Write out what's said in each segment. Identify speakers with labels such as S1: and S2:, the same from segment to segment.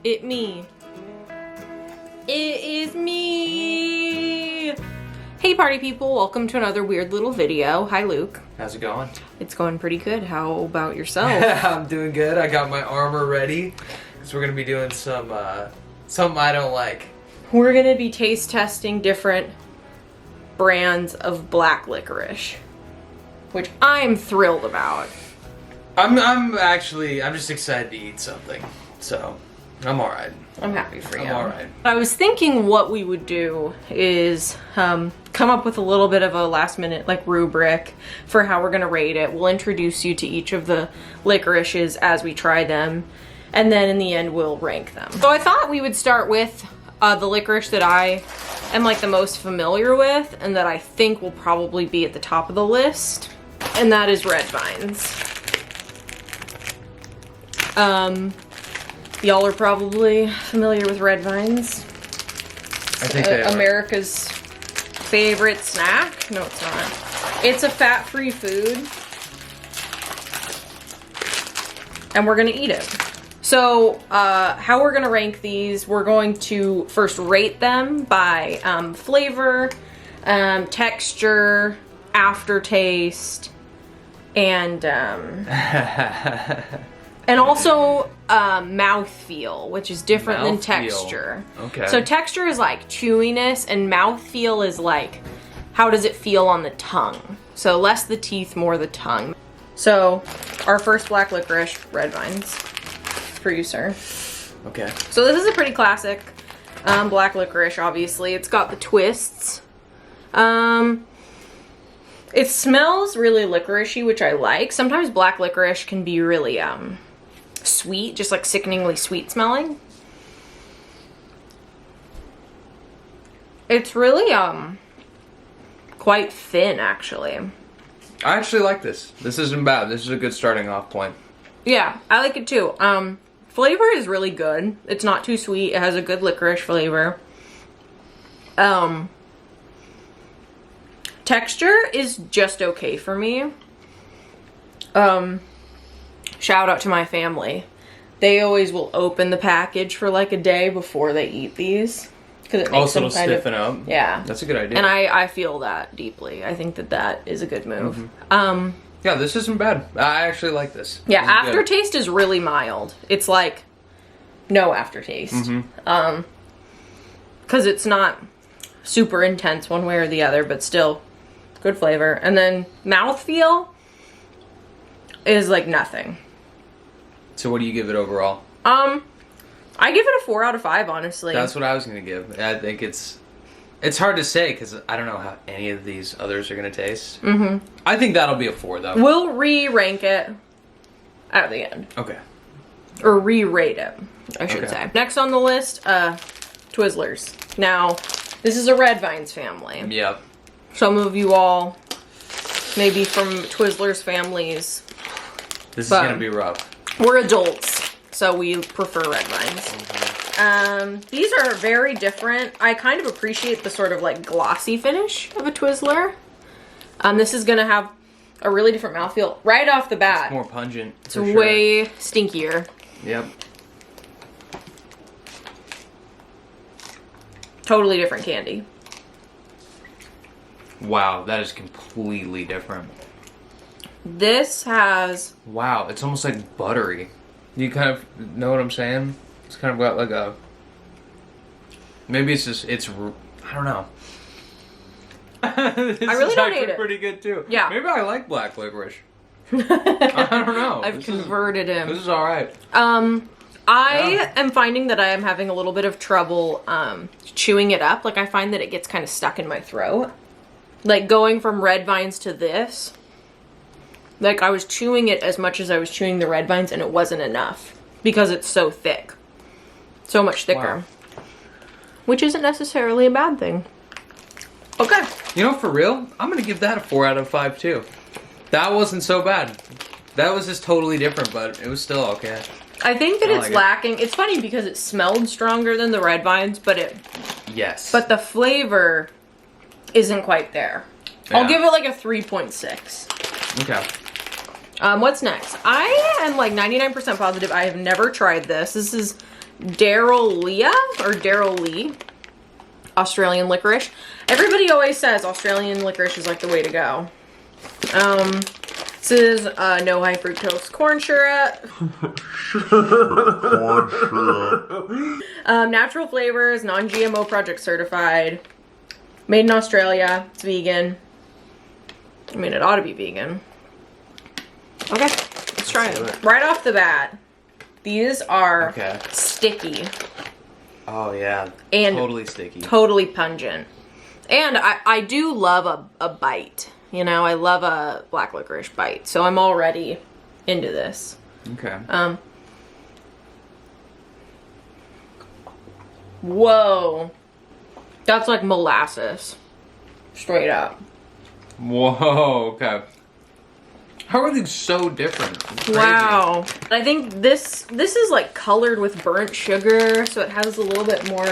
S1: me. It is me. Hey party people, welcome to another weird little video. Hi Luke.
S2: How's it going?
S1: It's going pretty good. How about yourself?
S2: I'm doing good. I got my armor ready because we're gonna be doing some something I don't like.
S1: We're gonna be taste testing different brands of black licorice, which I'm thrilled about.
S2: I'm just excited to eat something, so I'm all right.
S1: I'm happy for you.
S2: I'm all right.
S1: I was thinking what we would do is come up with a little bit of a last minute like rubric for how we're gonna rate it. We'll introduce you to each of the licorices as we try them, and then in the end we'll rank them. So I thought we would start with the licorice that I am like the most familiar with and that I think will probably be at the top of the list, and that is red vines. Y'all are probably familiar with red vines.
S2: I think they are.
S1: America's favorite snack? No, it's not. It's a fat-free food. And we're gonna eat it. So, how we're gonna rank these, we're going to first rate them by flavor, texture, aftertaste, and also mouthfeel, which is different than texture.
S2: Okay.
S1: So texture is like chewiness, and mouthfeel is like, how does it feel on the tongue? So less the teeth, more the tongue. So our first black licorice, red vines, for you, sir.
S2: Okay.
S1: So this is a pretty classic black licorice, obviously. It's got the twists. It smells really licoricey, which I like. Sometimes black licorice can be really sweet, just like sickeningly sweet smelling. It's really quite thin, actually.
S2: I actually like this. This isn't bad. This is a good starting off point.
S1: Yeah, I like it too. Flavor is really good. It's not too sweet. It has a good licorice flavor. Texture is just okay for me. Shout out to my family. They always will open the package for like a day before they eat these, because it makes them kind of
S2: stiffen up.
S1: Yeah,
S2: that's a good idea.
S1: And I feel that deeply. I think that is a good move.
S2: Mm-hmm. Yeah, this isn't bad. I actually like this.
S1: Yeah,
S2: this
S1: aftertaste is really mild. It's like no aftertaste.
S2: Mm-hmm.
S1: Because it's not super intense one way or the other, but still good flavor. And then mouthfeel is like nothing.
S2: So what do you give it overall?
S1: I give it a 4 out of 5, honestly.
S2: That's what I was gonna give. I think it's hard to say because I don't know how any of these others are gonna taste.
S1: Mm-hmm.
S2: I think that'll be a 4 though.
S1: We'll re-rank it at the end.
S2: Okay.
S1: Or re-rate it, I should say. Next on the list, Twizzlers. Now, this is a red vines family.
S2: Yep.
S1: Some of you all maybe from Twizzlers families.
S2: This is gonna be rough.
S1: We're adults, so we prefer red vines. These are very different. I kind of appreciate the sort of like glossy finish of a Twizzler. This is gonna have a really different mouthfeel right off the bat.
S2: It's more pungent.
S1: It's way stinkier.
S2: Yep.
S1: Totally different candy.
S2: Wow, that is completely different.
S1: This has...
S2: Wow, it's almost like buttery. You kind of know what I'm saying? It's kind of got like a... Maybe it's just, I don't know.
S1: I really don't hate it.
S2: Pretty good too.
S1: Yeah.
S2: Maybe I like black licorice. I don't know.
S1: I've converted him.
S2: This is alright.
S1: I am finding that I am having a little bit of trouble chewing it up. Like I find that it gets kind of stuck in my throat. Like going from red vines to this. Like I was chewing it as much as I was chewing the red vines and it wasn't enough. Because it's so thick. So much thicker.
S2: Wow.
S1: Which isn't necessarily a bad thing. Okay.
S2: You know, for real, I'm going to give that a 4 out of 5 too. That wasn't so bad. That was just totally different, but it was still okay.
S1: I think that it's lacking. It's funny because it smelled stronger than the red vines, but
S2: Yes.
S1: But the flavor isn't quite there. Yeah. I'll give it like a 3.6.
S2: Okay.
S1: What's next? I am like 99% positive I have never tried this. This is Darrell Lea or Darrell Lea Australian licorice. Everybody always says Australian licorice is like the way to go. This is no high fructose corn syrup. Natural flavors, non-GMO project certified. Made in Australia. It's vegan. I mean, it ought to be vegan. Okay, let's try it. Right off the bat, these are sticky.
S2: Oh yeah,
S1: and
S2: totally sticky.
S1: Totally pungent. And I do love a bite. You know, I love a black licorice bite. So I'm already into this.
S2: Okay.
S1: Whoa. That's like molasses. Straight up.
S2: Whoa, okay. How are these so different?
S1: Wow. I think this is like colored with burnt sugar, so it has a little bit more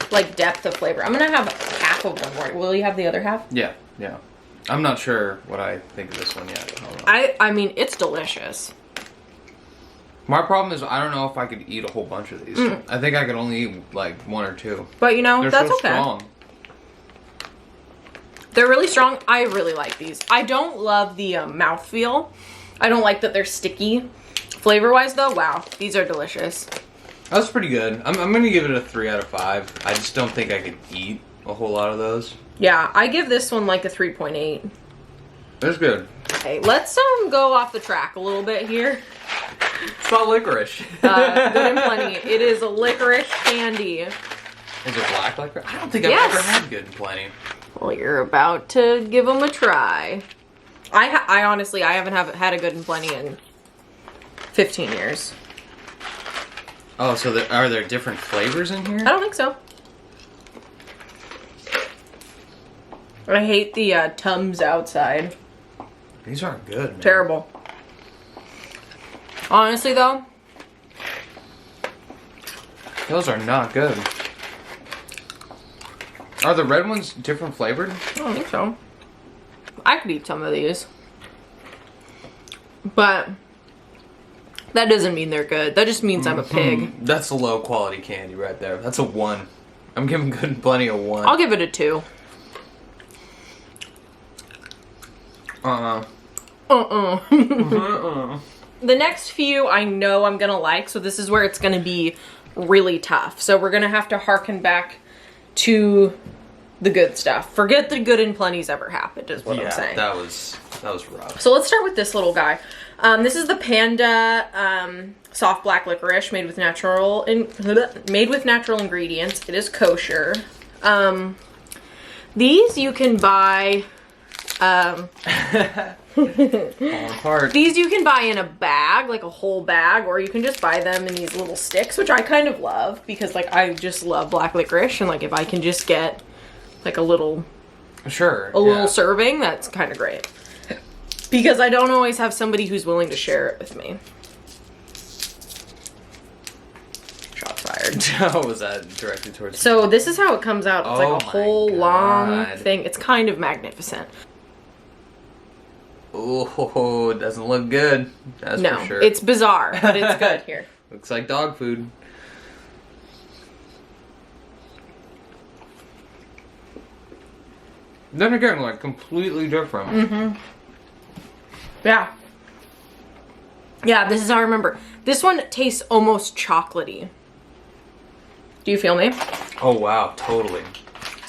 S1: like depth of flavor. I'm gonna have half of one more. Will you have the other half?
S2: Yeah, yeah. I'm not sure what I think of this one yet.
S1: I mean, it's delicious.
S2: My problem is I don't know if I could eat a whole bunch of these. I think I could only eat like one or two.
S1: But you know, that's
S2: so
S1: okay.
S2: Strong.
S1: They're really strong. I really like these. I don't love the mouthfeel. I don't like that they're sticky. Flavor-wise though, wow, these are delicious.
S2: That's pretty good. I'm gonna give it a 3 out of 5. I just don't think I could eat a whole lot of those.
S1: Yeah, I give this one like a 3.8.
S2: That's good.
S1: Okay, let's go off the track a little bit here.
S2: It's not licorice.
S1: Good and plenty. It is a licorice candy.
S2: Is it black licorice? I don't think I've ever had Good and Plenty.
S1: Well, you're about to give them a try. I honestly, I haven't had a Good and Plenty in 15 years.
S2: Oh, so are there different flavors in here?
S1: I don't think so. I hate the Tums outside.
S2: These aren't good, man.
S1: Terrible. Honestly, though.
S2: Those are not good. Are the red ones different flavored?
S1: I don't think so. I could eat some of these. But that doesn't mean they're good. That just means I'm a pig.
S2: That's a low quality candy right there. That's a 1. I'm giving Good and Plenty a 1.
S1: I'll give it a 2. The next few I know I'm gonna like, so this is where it's gonna be really tough. So we're gonna have to harken back to the good stuff. Forget the Good and Plenty's ever happened is what I'm saying.
S2: that was rough.
S1: So let's start with this little guy. This is the Panda soft black licorice made with natural ingredients. It is kosher. These you can buy these you can buy in a bag, like a whole bag, or you can just buy them in these little sticks, which I kind of love because like I just love black licorice, and like if I can just get like a little little serving, that's kind of great. Because I don't always have somebody who's willing to share it with me. Shots fired.
S2: How was that directed towards?
S1: So this is how it comes out. It's like a whole long thing. It's kind of magnificent.
S2: Oh, it doesn't look good. That's for sure.
S1: It's bizarre, but it's good here.
S2: Looks like dog food. Then again, like completely different.
S1: Mm-hmm. Yeah. Yeah, this is how I remember. This one tastes almost chocolatey. Do you feel me?
S2: Oh wow, totally.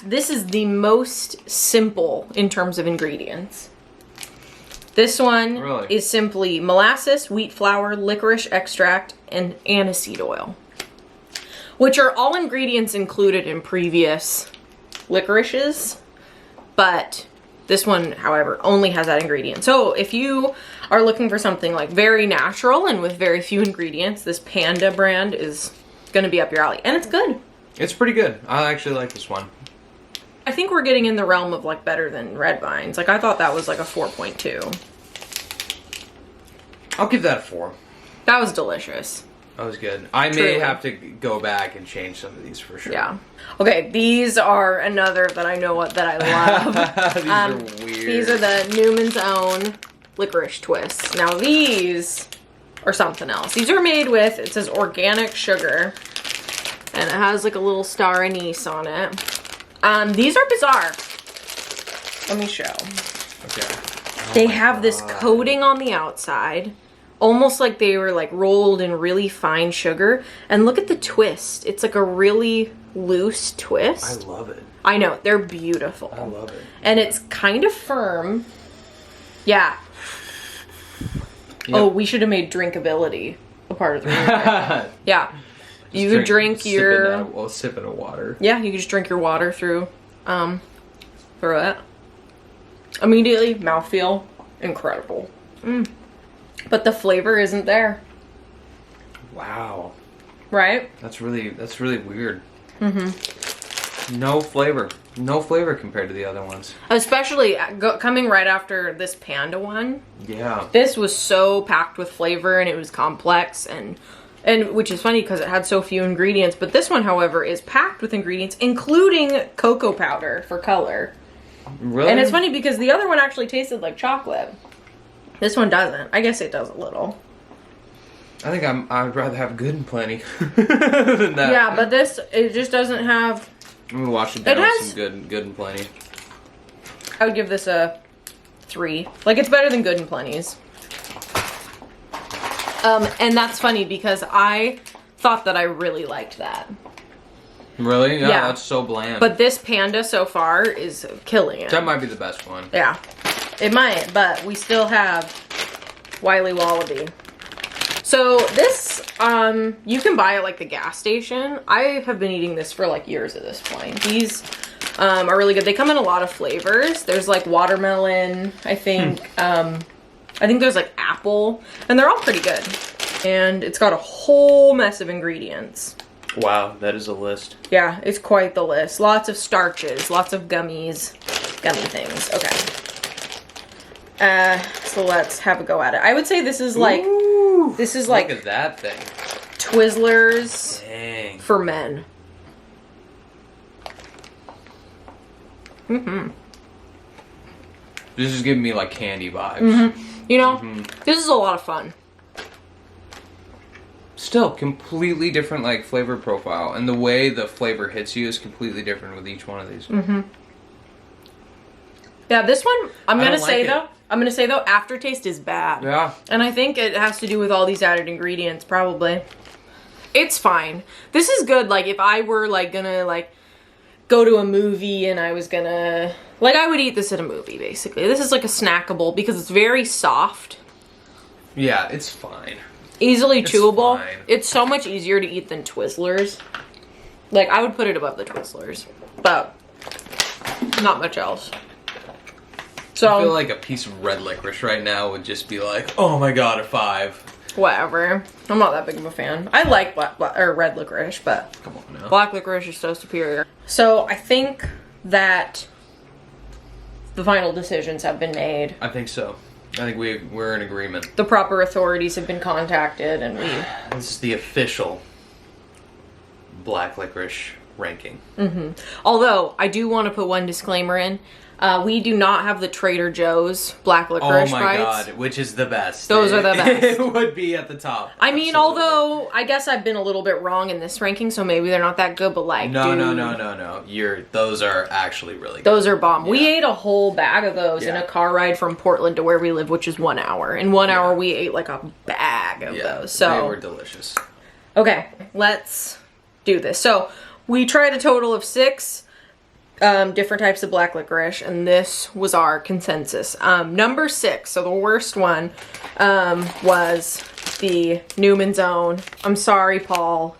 S1: This is the most simple in terms of ingredients. This one is simply molasses, wheat flour, licorice extract, and aniseed oil. Which are all ingredients included in previous licorices. But this one, however, only has that ingredient. So if you are looking for something like very natural and with very few ingredients, this Panda brand is going to be up your alley. And it's good.
S2: It's pretty good. I actually like this one.
S1: I think we're getting in the realm of like better than red vines. Like I thought that was like a 4.2.
S2: I'll give that a 4.
S1: That was delicious.
S2: That was good. I may have to go back and change some of these for sure.
S1: Yeah. Okay, these are another that I know that I love.
S2: These are weird.
S1: These are the Newman's Own licorice twists. Now these or something else. These are made with, it says organic sugar, and it has like a little star anise on it. These are bizarre. Let me show.
S2: Okay.
S1: They have this coating on the outside, almost like they were like rolled in really fine sugar. And look at the twist. It's like a really loose twist.
S2: I love it.
S1: I know, they're beautiful.
S2: I love it.
S1: And it's kind of firm. Yeah.
S2: Yep.
S1: Oh, we should have made drinkability a part of the rubric. Yeah. You could drink your...
S2: Sipping of water.
S1: Yeah, you could just drink your water through it. Immediately, mouthfeel, incredible. But the flavor isn't there.
S2: Wow.
S1: Right?
S2: That's really weird. No flavor. No flavor compared to the other ones.
S1: Especially coming right after this Panda one.
S2: Yeah.
S1: This was so packed with flavor and it was complex and which is funny because it had so few ingredients. But this one, however, is packed with ingredients, including cocoa powder for color.
S2: Really?
S1: And it's funny because the other one actually tasted like chocolate. This one doesn't. I guess it does a little.
S2: I think I'd rather have Good and Plenty than that.
S1: Yeah, but this, it just doesn't have...
S2: I'm gonna wash it down with some Good and Plenty.
S1: I would give this a 3. Like, it's better than Good and Plenty's. And that's funny because I thought that I really liked that.
S2: Really? Yeah,
S1: Yeah.
S2: that's so bland.
S1: But this Panda so far is killing it.
S2: that might be the best one.
S1: Yeah, it might, but we still have Wily Wallaby. So this, you can buy it like the gas station. I have been eating this for like years at this point. These are really good. They come in a lot of flavors. There's like watermelon, I think. I think there's like apple, and they're all pretty good. And it's got a whole mess of ingredients.
S2: Wow, that is a list.
S1: Yeah, it's quite the list. Lots of starches, lots of gummies, gummy things. Okay. So let's have a go at it. I would say this is like,
S2: Ooh,
S1: this is like
S2: look at that thing.
S1: Twizzlers
S2: Dang.
S1: for men.
S2: This is giving me like candy vibes.
S1: You know, this is a lot of fun.
S2: Still, completely different like flavor profile, and the way the flavor hits you is completely different with each one of these.
S1: Yeah, this one, I'm gonna say
S2: like
S1: though, aftertaste is bad.
S2: Yeah.
S1: And I think it has to do with all these added ingredients, probably. It's fine. This is good, like, if I were, like, gonna, like, go to a movie and I was gonna... Like, I would eat this at a movie, basically. This is, like, a snackable because it's very soft.
S2: Yeah, it's fine.
S1: Easily
S2: It's
S1: chewable.
S2: fine.
S1: It's so much easier to eat than Twizzlers. Like, I would put it above the Twizzlers. But, not much else. So,
S2: I feel like a piece of red licorice right now would just be like, oh my god, a 5.
S1: whatever. I'm not that big of a fan. I like red licorice, but
S2: Come on now.
S1: black licorice is so superior. So I think that the final decisions have been made.
S2: I think so. I think we're in agreement.
S1: The proper authorities have been contacted, and
S2: This is the official black licorice ranking.
S1: although I do want to put one disclaimer in. We do not have the Trader Joe's black licorice
S2: Oh my
S1: bites.
S2: god, which is the best?
S1: Those are the best.
S2: It would be at the top.
S1: I mean,
S2: Absolutely.
S1: although I guess I've been a little bit wrong in this ranking, so maybe they're not that good. But like,
S2: No.
S1: dude,
S2: Those are actually really good.
S1: those are bomb. We
S2: Yeah.
S1: ate a whole bag of those in
S2: Yeah.
S1: a car ride from Portland to where we live, which is 1 hour. In 1 hour, we ate like a bag of those. So
S2: they were delicious.
S1: okay, let's do this. So we tried a total of 6 different types of black licorice, and this was our consensus. Number 6, so the worst one, was the Newman's Own. I'm sorry, Paul.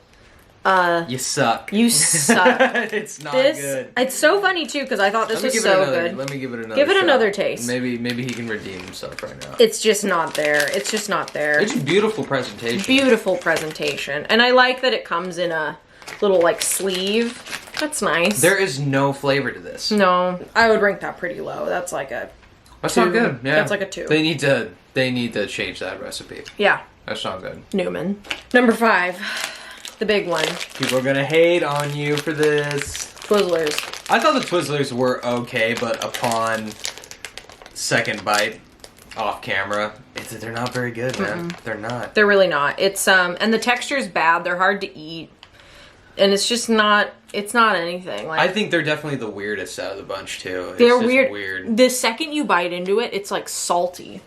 S2: You suck.
S1: You suck.
S2: It's not
S1: This,
S2: good.
S1: it's so funny too, because I thought this was so good.
S2: Let me give it another.
S1: Give it
S2: shot.
S1: another taste.
S2: Maybe he can redeem himself right now.
S1: It's just not there. It's just not there.
S2: It's a beautiful presentation.
S1: Beautiful presentation. And I like that it comes in a little like sleeve. That's nice.
S2: There is no flavor to this.
S1: No, I would rank that pretty low. That's like a
S2: That's
S1: 2.
S2: not good. Yeah,
S1: That's like a 2.
S2: They need to change that recipe.
S1: Yeah,
S2: That's not good.
S1: Newman. Number 5, the big one,
S2: People are gonna hate on you for this.
S1: Twizzlers.
S2: I thought the Twizzlers were okay, but upon second bite, off camera. They're not very good, man. They're not.
S1: They're really not. It's and the texture's bad. They're hard to eat, and it's just not. It's not anything. Like,
S2: I think they're definitely the weirdest out of the bunch too. It's
S1: they're
S2: just
S1: weird. The second you bite into it, it's like salty.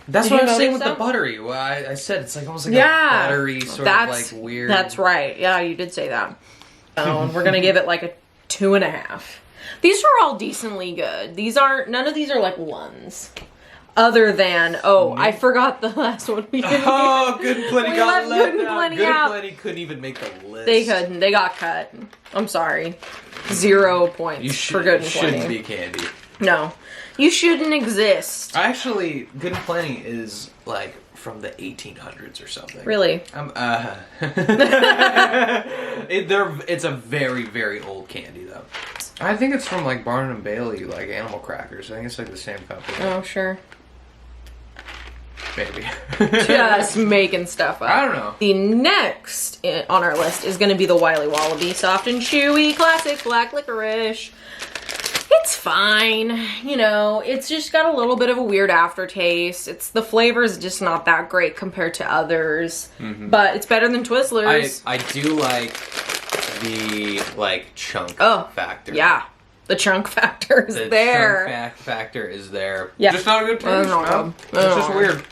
S2: That's
S1: Did
S2: what
S1: you
S2: I'm saying with
S1: notice
S2: the
S1: that?
S2: buttery. Well, I said it's like almost like a buttery sort of like weird.
S1: That's right. Yeah, you did say that. And we're gonna give it like a 2.5. These are all decently good. These aren't. None of these are like ones. Other than I forgot the last one we did.
S2: Oh, Good and Plenty got left
S1: Good and
S2: out.
S1: Plenty
S2: Good and
S1: out.
S2: Plenty couldn't even make the list.
S1: They couldn't. They got cut. I'm sorry. 0 points for Good and Plenty.
S2: Shouldn't be candy.
S1: No, you shouldn't exist.
S2: Actually, Good and Plenty is like from the 1800s or something.
S1: Really?
S2: It's a very, very old candy though. I think it's from like Barnum and Bailey, like Animal Crackers. I think it's like the same company.
S1: Oh, sure.
S2: Maybe.
S1: Just making stuff up.
S2: I don't know.
S1: The next on our list is going to be the Wily Wallaby Soft and Chewy Classic Black Licorice. It's fine. You know, it's just got a little bit of a weird aftertaste. The flavor's just not that great compared to others. But it's better than Twizzlers.
S2: I do like the like chunk factor.
S1: Yeah. The chunk factor is there.
S2: The chunk factor is there.
S1: Yeah.
S2: Just not a good taste. It's just weird.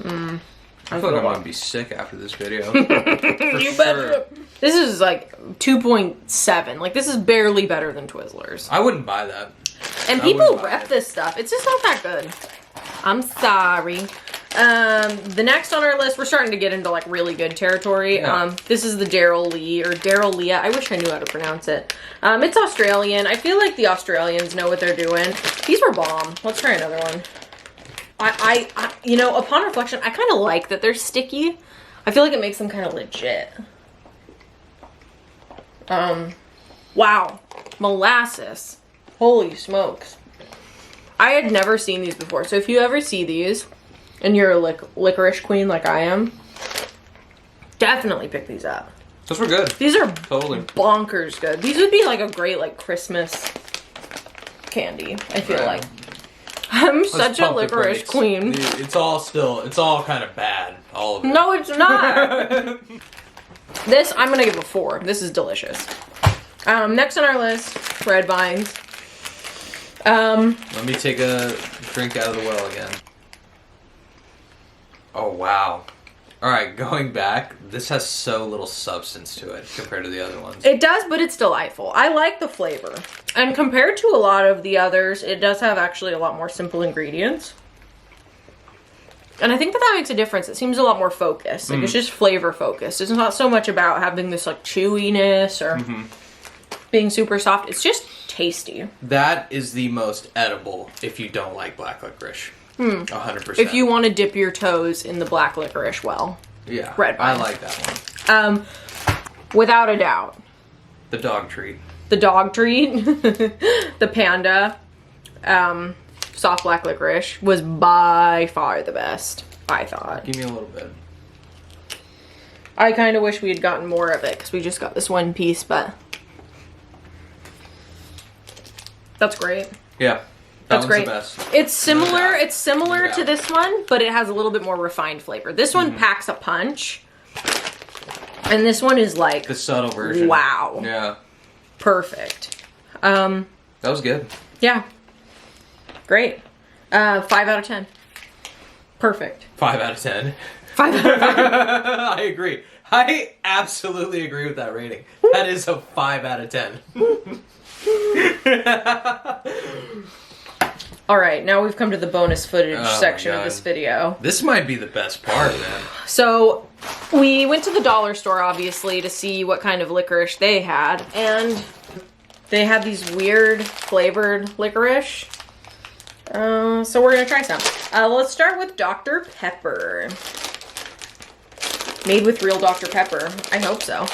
S2: I feel like I'm gonna be sick after this video.
S1: You better. This is like 2.7. Like, this is barely better than Twizzlers.
S2: I wouldn't buy that.
S1: And people rep this stuff. It's just not that good. I'm sorry. The next on our list, we're starting to get into like really good territory.
S2: Yeah.
S1: This is the Darrell Lea or Darrell Lea. I wish I knew how to pronounce it. It's Australian. I feel like the Australians know what they're doing. These were bomb. Let's try another one. I you know, upon reflection, I kind of like that they're sticky. I feel like it makes them kind of legit. Wow. Molasses. Holy smokes. I had never seen these before. So if you ever see these and you're a licorice queen like I am, definitely pick these up.
S2: Those were good.
S1: These are
S2: totally
S1: bonkers good. These would be like a great like Christmas candy, I feel like. I'm such a licorice queen.
S2: It's all kind of bad. All of it.
S1: No, it's not. This, I'm gonna give a 4. This is delicious. Next on our list, red vines.
S2: Let me take a drink out of the well again. Oh, wow. Alright, going back, this has so little substance to it compared to the other ones.
S1: It does, but it's delightful. I like the flavor. And compared to a lot of the others, it does have actually a lot more simple ingredients. And I think that makes a difference. It seems a lot more focused. Like, it's just flavor focused. It's not so much about having this, like, chewiness or being super soft. It's just tasty.
S2: That is the most edible if you don't like black licorice. 100%.
S1: If you want to dip your toes in the black licorice well.
S2: Yeah.
S1: Red vine.
S2: I like that one.
S1: Without a doubt.
S2: The dog treat.
S1: The dog treat. The Panda. Soft black licorice was by far the best, I thought.
S2: Give me a little bit.
S1: I kind of wish we had gotten more of it because we just got this one piece, but that's great.
S2: Yeah.
S1: That's great.
S2: The best.
S1: It's similar. It's similar
S2: No
S1: to this one, but it has a little bit more refined flavor. This one packs a punch, and this one is like
S2: the subtle version.
S1: Wow.
S2: Yeah.
S1: Perfect.
S2: That was good.
S1: Yeah. Great. 5 out of 10. Perfect.
S2: 5 out of 10.
S1: 5 out of 5.
S2: I agree. I absolutely agree with that rating. That is a 5 out of 10.
S1: All right, now we've come to the bonus footage section of
S2: God.
S1: this video.
S2: This might be the best part, man.
S1: So we went to the dollar store, obviously, to see what kind of licorice they had, and they had these weird flavored licorice. So we're gonna try some. Let's start with Dr. Pepper. Made with real Dr. Pepper. I hope so.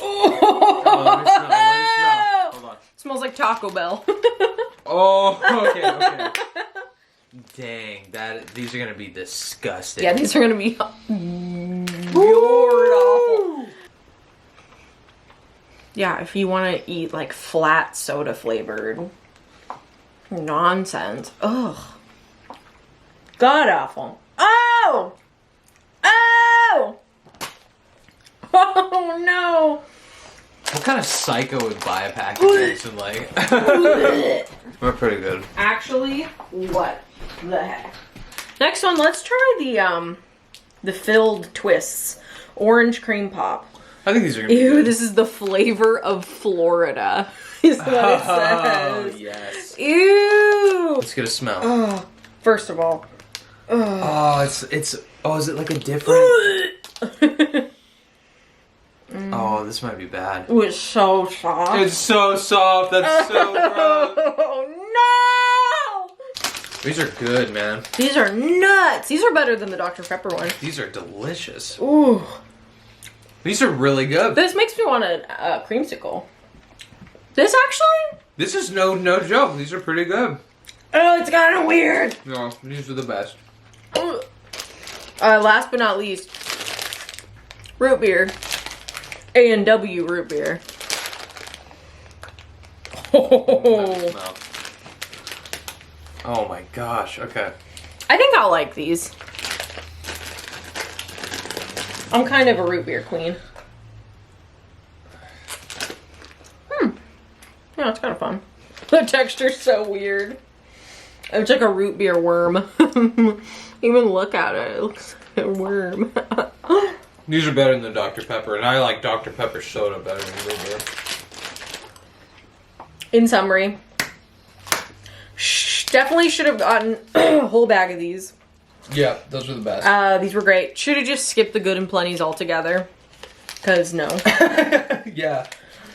S2: Let me smell. Hold on.
S1: Smells like Taco Bell.
S2: Oh, okay. Dang, these are gonna be disgusting.
S1: Yeah, these are gonna be awful. Yeah, if you want to eat like flat soda flavored. Nonsense. Ugh. God awful. Oh! Oh! Oh no!
S2: What kind of psycho would buy a package of this and like... We're pretty good.
S1: Actually, what the heck? Next one, let's try the filled twists. Orange cream pop.
S2: I think these are gonna be
S1: Ew,
S2: good.
S1: this is the flavor of Florida. Is what it says.
S2: Yes.
S1: Ew!
S2: Let's get a smell.
S1: Oh, first of all.
S2: Oh, it's oh, is it like a different... Oh, this might be bad.
S1: Ooh, it's so soft.
S2: It's so soft. That's so gross.
S1: Oh no!
S2: These are good, man.
S1: These are nuts. These are better than the Dr. Pepper one.
S2: These are delicious.
S1: Ooh.
S2: These are really good.
S1: This makes me want a creamsicle. This actually?
S2: This is no joke. These are pretty good.
S1: Oh, it's kind of weird.
S2: No, these are the best.
S1: Last but not least, root beer. A&W root beer.
S2: Oh. Oh my gosh. Okay.
S1: I think I'll like these. I'm kind of a root beer queen. Yeah, it's kind of fun. The texture's so weird. It's like a root beer worm. Even look at it. It looks like a worm.
S2: These are better than Dr. Pepper, and I like Dr. Pepper soda better than root beer.
S1: In summary, definitely should have gotten a whole bag of these.
S2: Yeah, those are the best.
S1: These were great. Should have just skipped the Good and Plenties altogether. Because no.
S2: Yeah.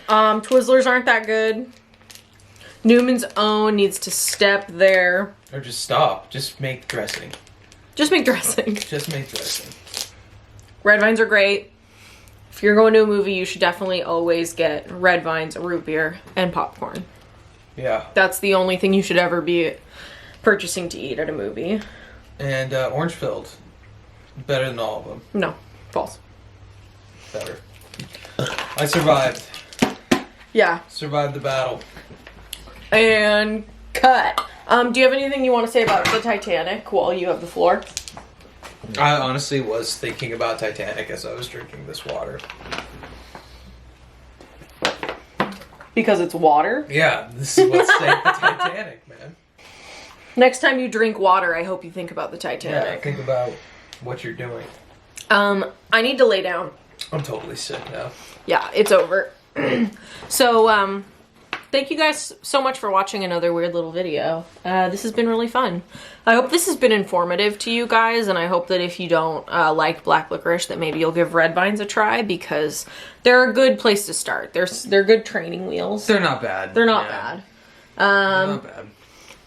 S1: Twizzlers aren't that good. Newman's Own needs to step there.
S2: Or just stop. Just make dressing.
S1: Just make dressing.
S2: Just make dressing.
S1: Red Vines are great. If you're going to a movie, you should definitely always get Red Vines, root beer, and popcorn.
S2: Yeah.
S1: That's the only thing you should ever be purchasing to eat at a movie.
S2: And orange filled. Better than all of them.
S1: No, false.
S2: Better. I survived.
S1: Yeah.
S2: Survived the battle.
S1: And cut. Do you have anything you want to say about the Titanic while you have the floor?
S2: I honestly was thinking about Titanic as I was drinking this water.
S1: Because it's water?
S2: Yeah, this is what saved the Titanic, man.
S1: Next time you drink water, I hope you think about the
S2: Yeah,
S1: Titanic.
S2: think about what you're doing.
S1: I need to lay down.
S2: I'm totally sick now.
S1: Yeah, it's over. So, thank you guys so much for watching another weird little video. This has been really fun. I hope this has been informative to you guys, and I hope that if you don't like black licorice, that maybe you'll give Red Vines a try, because they're a good place to start. They're good training wheels.
S2: They're not bad.
S1: They're not bad.
S2: They're not bad.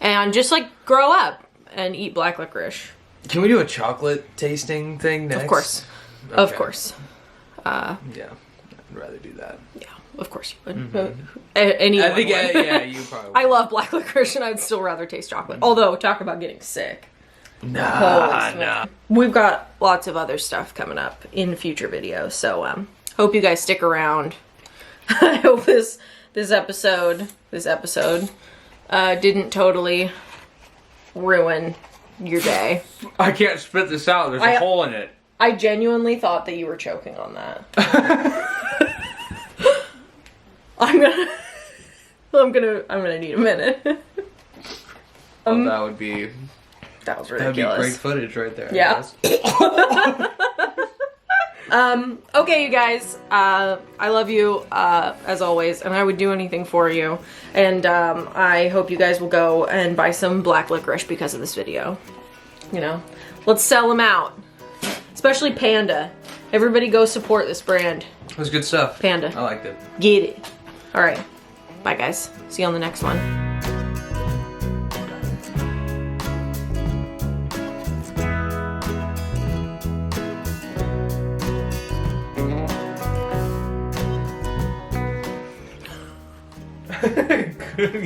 S1: And just like grow up and eat black licorice.
S2: Can we do a chocolate tasting thing next?
S1: Of course.
S2: Okay.
S1: Of course.
S2: Yeah, I'd rather do that.
S1: Yeah, of course you would.
S2: Mm-hmm.
S1: Anyone
S2: I think,
S1: would.
S2: yeah, you probably would.
S1: I love black licorice, and I'd still rather taste chocolate. Although, talk about getting sick.
S2: Nah.
S1: We've got lots of other stuff coming up in future videos, so hope you guys stick around. I hope this episode didn't totally ruin your day.
S2: I can't spit this out. There's a hole in it.
S1: I genuinely thought that you were choking on that. I'm gonna need a minute.
S2: Well, that would be
S1: That was
S2: that'd
S1: ridiculous.
S2: be great footage right there.
S1: Yeah. Okay, you guys. I love you as always, and I would do anything for you. And I hope you guys will go and buy some black licorice because of this video. You know, let's sell them out. Especially Panda. Everybody go support this brand.
S2: It was good stuff.
S1: Panda.
S2: I liked it.
S1: Get it. All right. Bye, guys. See you on the next one.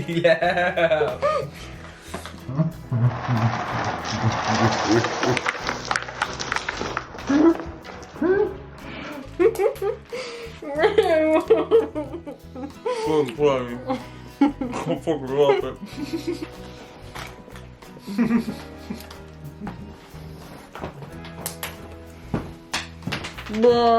S2: Yeah. Well, fucking love it.
S1: Whoa.